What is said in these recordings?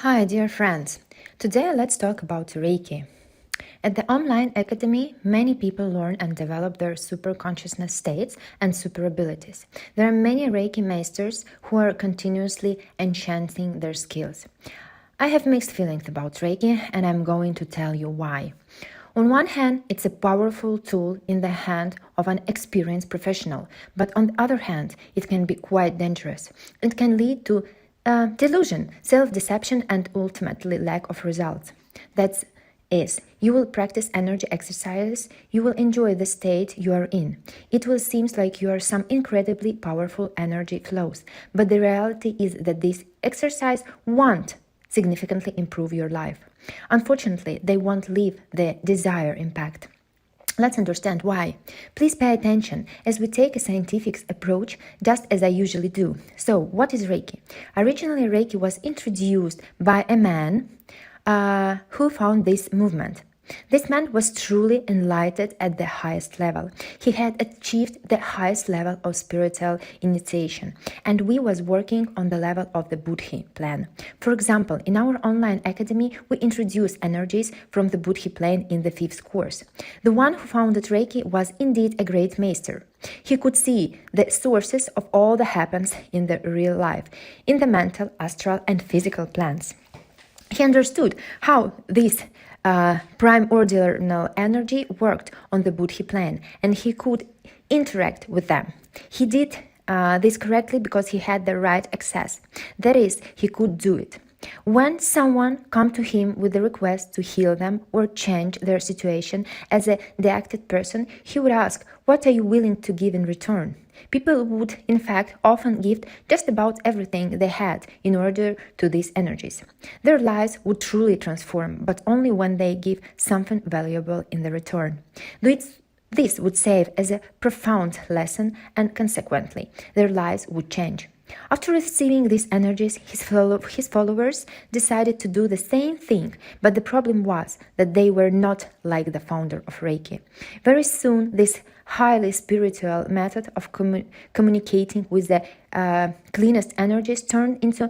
Hi, dear friends. Today let's talk about Reiki. At the online academy, many people learn and develop their super consciousness states and super abilities. There are many Reiki masters who are continuously enchanting their skills. I have mixed feelings about Reiki, and I'm going to tell you why. On one hand, it's a powerful tool in the hand of an experienced professional, but on the other hand, it can be quite dangerous. It can lead to delusion, self-deception, and ultimately lack of results. That is, you will practice energy exercises, you will enjoy the state you are in. It will seem like you are some incredibly powerful energy flows, but the reality is that this exercise won't significantly improve your life. Unfortunately, they won't leave the desired impact. Let's understand why. Please pay attention as we take a scientific approach, just as I usually do. So, what is Reiki? Originally, Reiki was introduced by a man who found this movement. This man was truly enlightened at the highest level. He had achieved the highest level of spiritual initiation, and we was working on the level of the Buddhi plane. For example, in our online academy, we introduce energies from the Buddhi plane in the 5th course. The one who founded Reiki was indeed a great master. He could see the sources of all that happens in the real life, in the mental, astral, and physical planes. He understood how this primordial energy worked on the Buddhi plane, and he could interact with them. He did this correctly because he had the right access. That is, he could do it. When someone come to him with a request to heal them or change their situation as a deacted person, he would ask, "What are you willing to give in return?" People would, in fact, often give just about everything they had in order to these energies. Their lives would truly transform, but only when they give something valuable in the return. This would serve as a profound lesson, and consequently, their lives would change. After receiving these energies, his followers decided to do the same thing, but the problem was that they were not like the founder of Reiki. Very soon, this highly spiritual method of communicating with the cleanest energies turned into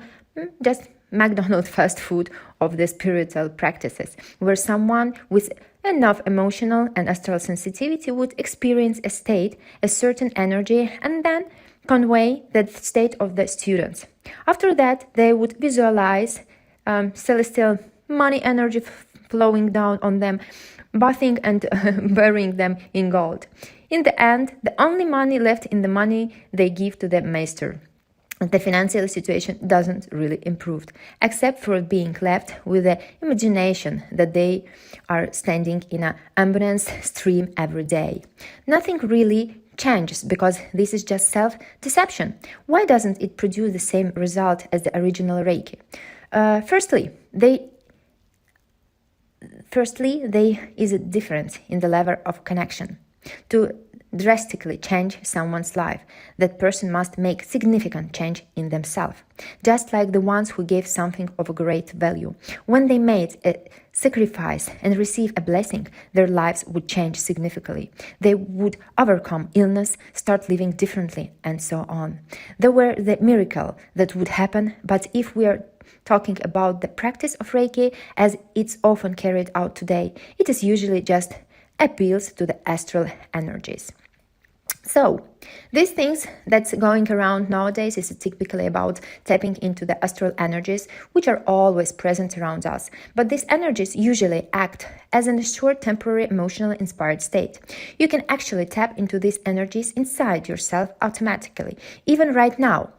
just McDonald's fast food of the spiritual practices, where someone with enough emotional and astral sensitivity would experience a state, a certain energy, and then convey that state of the students. After that, they would visualize celestial money energy flowing down on them, bathing and burying them in gold. In the end, the only money left in the money they give to the master. The financial situation doesn't really improve, except for being left with the imagination that they are standing in an abundance stream every day. Nothing really changes because this is just self-deception. Why doesn't it produce the same result as the original Reiki? Firstly, there is a difference in the level of connection. To drastically change someone's life, that person must make significant change in themselves, just like the ones who gave something of a great value. When they made a sacrifice and received a blessing, their lives would change significantly. They would overcome illness, start living differently, and so on. There were the miracle that would happen, but if we are talking about the practice of Reiki as it's often carried out today, it is usually just appeals to the astral energies. So, these things that's going around nowadays is typically about tapping into the astral energies, which are always present around us. But these energies usually act as a short, temporary, emotional, inspired state. You can actually tap into these energies inside yourself automatically, even right now.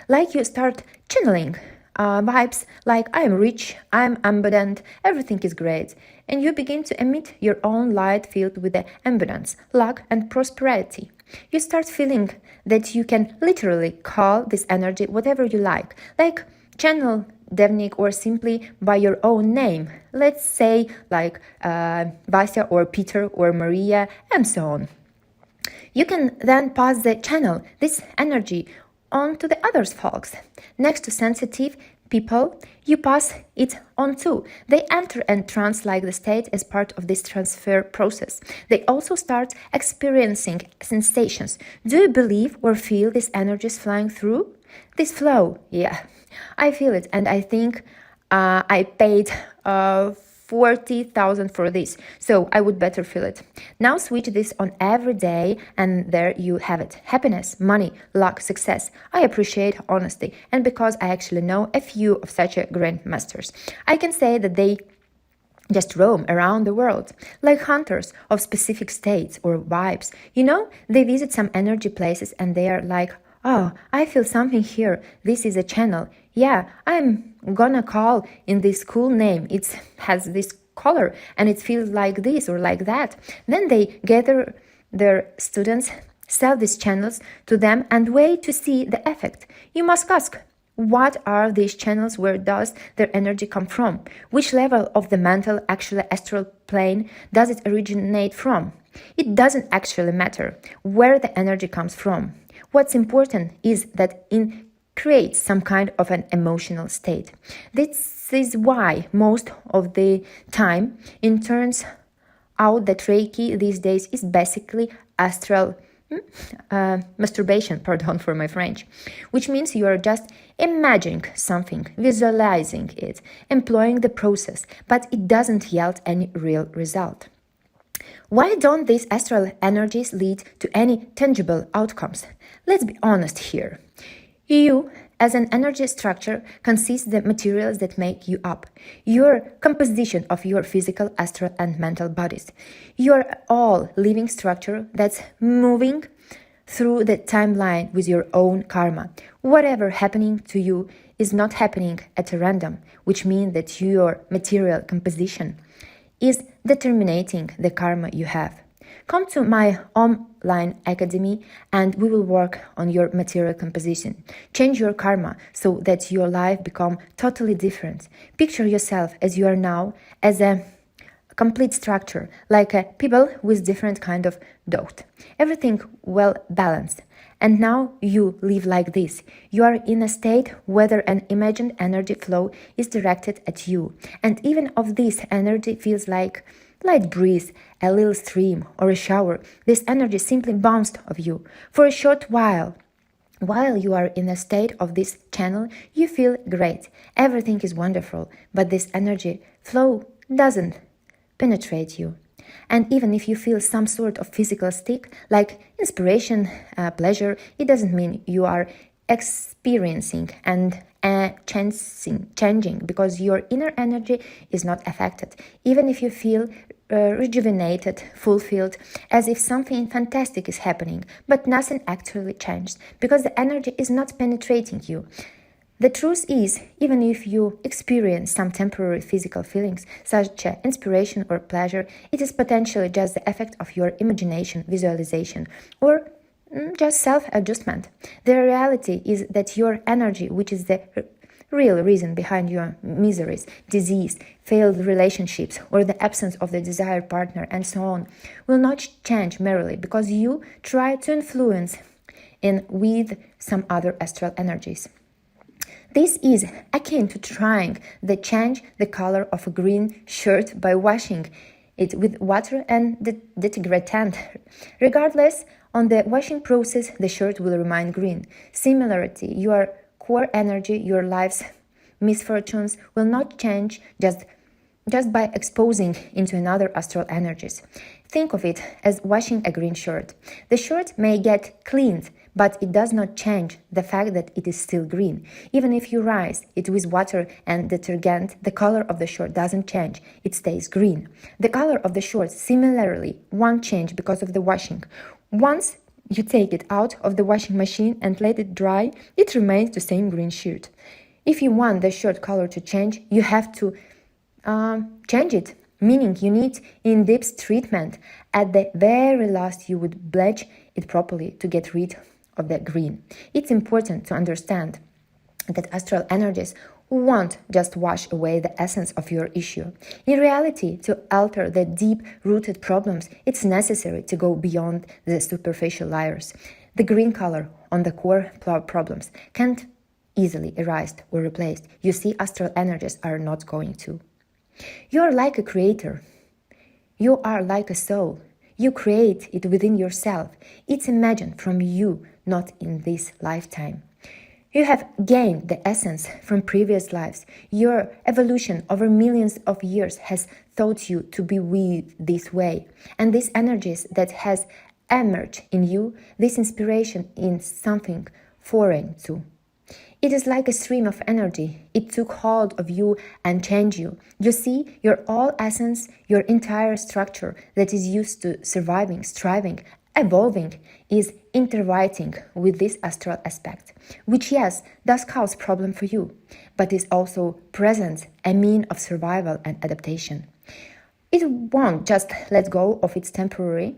Like you start channeling vibes like I am rich, I am abundant, everything is great, and you begin to emit your own light filled with the abundance, luck, and prosperity. You start feeling that you can literally call this energy whatever you like channel Devnik or simply by your own name. Let's say like Vasya or Peter or Maria and so on. You can then pass the channel, this energy, on to the other folks. Next to sensitive people, you pass it on too. They enter a trance-like the state as part of this transfer process. They also start experiencing sensations. Do you believe or feel these energies flying through? This flow, yeah, I feel it, and I think I paid 40,000 for this, so I would better feel it. Now switch this on every day, and there you have it. Happiness, money, luck, success. I appreciate honesty, and because I actually know a few of such a grandmasters, I can say that they just roam around the world like hunters of specific states or vibes. They visit some energy places and they are like, oh, I feel something here. This is a channel. Yeah, I'm gonna call in this cool name. It has this color and it feels like this or like that. Then they gather their students, sell these channels to them and wait to see the effect. You must ask, what are these channels? Where does their energy come from? Which level of the mental, actual astral plane does it originate from? It doesn't actually matter where the energy comes from. What's important is that it creates some kind of an emotional state. This is why most of the time it turns out that Reiki these days is basically astral masturbation, pardon for my French, which means you are just imagining something, visualizing it, employing the process, but it doesn't yield any real result. Why don't these astral energies lead to any tangible outcomes? Let's be honest here. You, as an energy structure, consists the materials that make you up. Your composition of your physical, astral, and mental bodies. You're all living structure that's moving through the timeline with your own karma. Whatever happening to you is not happening at a random, which means that your material composition is determining the karma you have. Come to my online academy and we will work on your material composition. Change your karma so that your life become totally different. Picture yourself as you are now, as a complete structure, like a people with different kind of dot. Everything well balanced. And now you live like this. You are in a state whether an imagined energy flow is directed at you. And even if this energy feels like light breeze, a little stream, or a shower, this energy simply bounced off you. For a short while, while you are in a state of this channel, you feel great. Everything is wonderful, but this energy flow doesn't penetrate you. And even if you feel some sort of physical stick, like inspiration, pleasure, it doesn't mean you are experiencing and changing, because your inner energy is not affected. Even if you feel rejuvenated, fulfilled, as if something fantastic is happening, but nothing actually changed, because the energy is not penetrating you. The truth is, even if you experience some temporary physical feelings, such as inspiration or pleasure, it is potentially just the effect of your imagination, visualization, or just self-adjustment. The reality is that your energy, which is the real reason behind your miseries, disease, failed relationships, or the absence of the desired partner, and so on, will not change merely because you try to influence in with some other astral energies. This is akin to trying to change the color of a green shirt by washing it with water and detergent. Regardless, on the washing process, the shirt will remain green. Similarly, your core energy, your life's misfortunes will not change just by exposing into another astral energies. Think of it as washing a green shirt. The shirt may get cleaned, but it does not change the fact that it is still green. Even if you rinse it with water and detergent, the color of the shirt doesn't change. It stays green. The color of the shirt similarly won't change because of the washing. Once you take it out of the washing machine and let it dry, it remains the same green shirt. If you want the shirt color to change, you have to change it, meaning you need in-depth treatment. At the very last, you would bleach it properly to get rid of the green. It's important to understand that astral energies won't just wash away the essence of your issue. In reality, to alter the deep-rooted problems, it's necessary to go beyond the superficial layers. The green color on the core problems can't easily erased or replaced. You see, astral energies are not going to. You are like a creator. You are like a soul. You create it within yourself. It's imagined from you, not in this lifetime. You have gained the essence from previous lives. Your evolution over millions of years has taught you to be with this way. And these energies that has emerged in you, this inspiration in something foreign too. It is like a stream of energy. It took hold of you and changed you. You see, your all essence, your entire structure that is used to surviving, striving, evolving is interacting with this astral aspect, which yes, does cause problem for you, but is also present a mean of survival and adaptation. It won't just let go of its temporary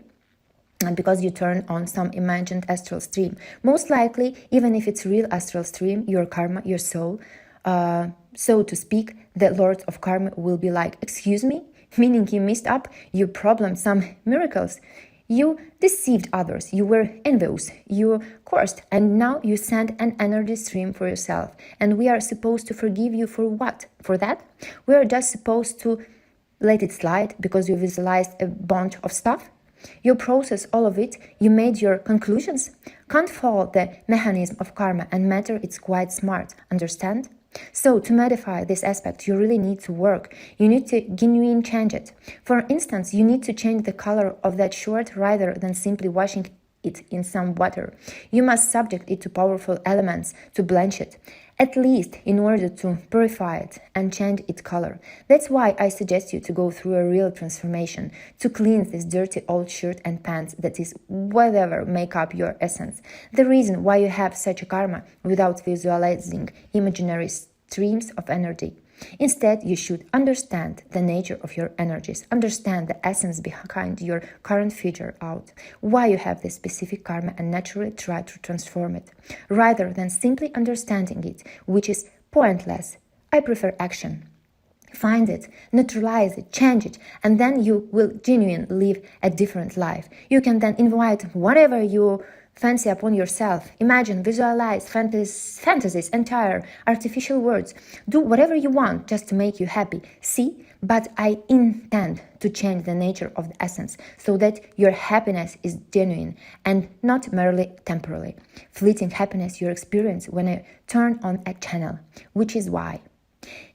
because you turn on some imagined astral stream. Most likely, even if it's real astral stream, your karma, your soul, so to speak, the Lord of Karma will be like, excuse me? Meaning you messed up, you problemed some miracles. You deceived others, you were envious, you cursed, and now you send an energy stream for yourself. And we are supposed to forgive you for what? For that? We are just supposed to let it slide because you visualized a bunch of stuff? You process all of it, you made your conclusions. Can't follow the mechanism of karma and matter, it's quite smart, understand? So to modify this aspect, you really need to work. You need to genuinely change it. For instance, you need to change the color of that shirt rather than simply washing it in some water. You must subject it to powerful elements to blanch it, at least in order to purify it and change its color. That's why I suggest you to go through a real transformation, to cleanse this dirty old shirt and pants that is whatever make up your essence. The reason why you have such a karma without visualizing imaginary streams of energy. Instead, you should understand the nature of your energies, understand the essence behind your current future out, why you have this specific karma and naturally try to transform it, rather than simply understanding it, which is pointless. I prefer action. Find it, neutralize it, change it, and then you will genuinely live a different life. You can then invite whatever you fancy upon yourself. Imagine, visualize, fantasies, entire artificial words. Do whatever you want just to make you happy. See, but I intend to change the nature of the essence so that your happiness is genuine and not merely temporary. Fleeting happiness you experience when you turn on a channel, which is why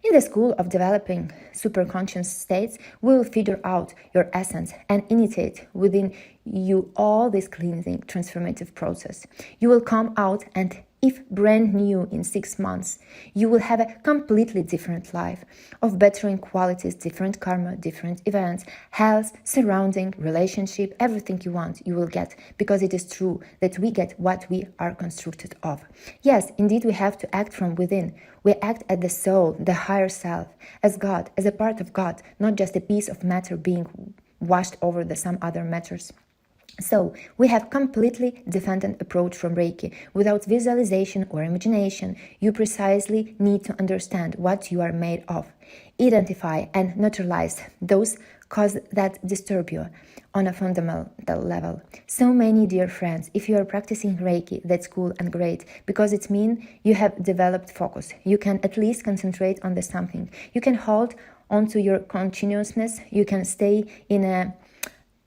in the school of developing superconscious states, we will figure out your essence and initiate within you all this cleansing, transformative process. You will come out and if brand new in 6 months, you will have a completely different life of bettering qualities, different karma, different events, health, surrounding, relationship, everything you want, you will get, because it is true that we get what we are constructed of. Yes, indeed, we have to act from within. We act as the soul, the higher self, as God, as a part of God, not just a piece of matter being washed over the some other matters. So, we have completely different approach from Reiki. Without visualization or imagination, you precisely need to understand what you are made of. Identify and neutralize those causes that disturb you on a fundamental level. So many dear friends, if you are practicing Reiki, that's cool and great, because it means you have developed focus. You can at least concentrate on the something. You can hold onto your continuousness. You can stay in a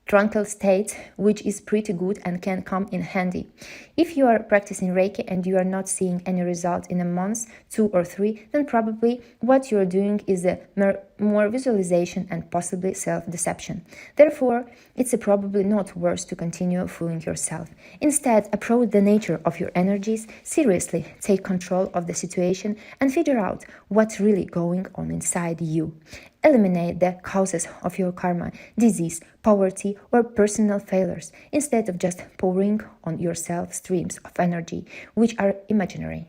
tranquil state, which is pretty good and can come in handy. If you are practicing Reiki and you are not seeing any result in a month, 2 or 3, then probably what you are doing is a more visualization and possibly self-deception. Therefore, it's probably not worth to continue fooling yourself. Instead, approach the nature of your energies seriously, take control of the situation and figure out what's really going on inside you. Eliminate the causes of your karma, disease, poverty, or personal failures, instead of just pouring on yourself streams of energy, which are imaginary.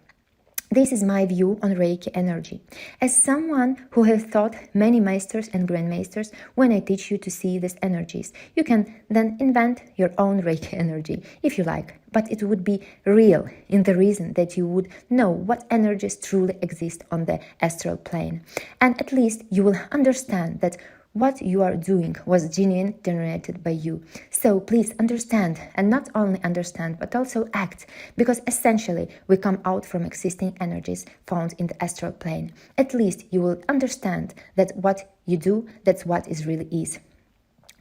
This is my view on Reiki energy. As someone who has taught many masters and grandmasters, when I teach you to see these energies, you can then invent your own Reiki energy, if you like. But it would be real in the reason that you would know what energies truly exist on the astral plane. And at least you will understand that what you are doing was genuine, generated by you. So please understand, and not only understand, but also act, because essentially we come out from existing energies found in the astral plane. At least you will understand that what you do, that's what is really is.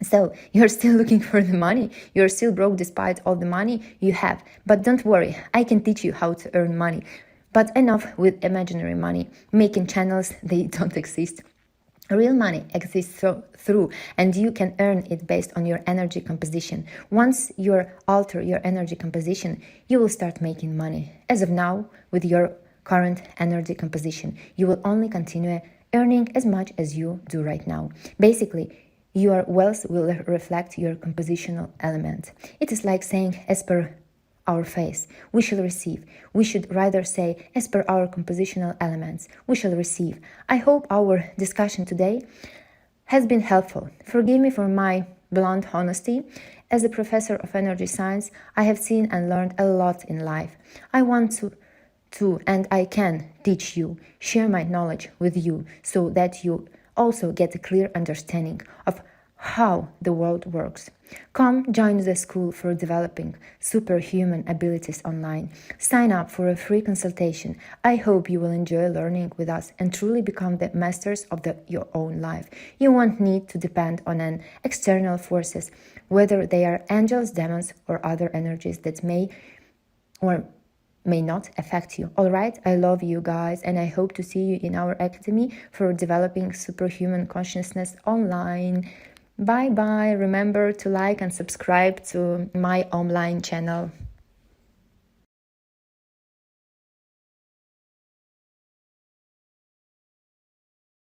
So, you're still looking for the money, you're still broke despite all the money you have, but don't worry, I can teach you how to earn money. But enough with imaginary money, making channels they don't exist. Real money exists through, and you can earn it based on your energy composition. Once you alter your energy composition, you will start making money. As of now, with your current energy composition, you will only continue earning as much as you do right now. Basically, your wealth will reflect your compositional element. It is like saying, as per our face, we shall receive. We should rather say, as per our compositional elements, we shall receive. I hope our discussion today has been helpful. Forgive me for my blunt honesty. As a professor of energy science, I have seen and learned a lot in life. I want to and I can teach you, share my knowledge with you so that you also get a clear understanding of how the world works. Come join the School for Developing Superhuman Abilities online. Sign up for a free consultation. I hope you will enjoy learning with us and truly become the masters of your own life. You won't need to depend on an external forces, whether they are angels, demons, or other energies that may or may not affect you. All right, I love you guys, and I hope to see you in our academy for developing superhuman consciousness online. Bye bye. Remember to like and subscribe to my online channel.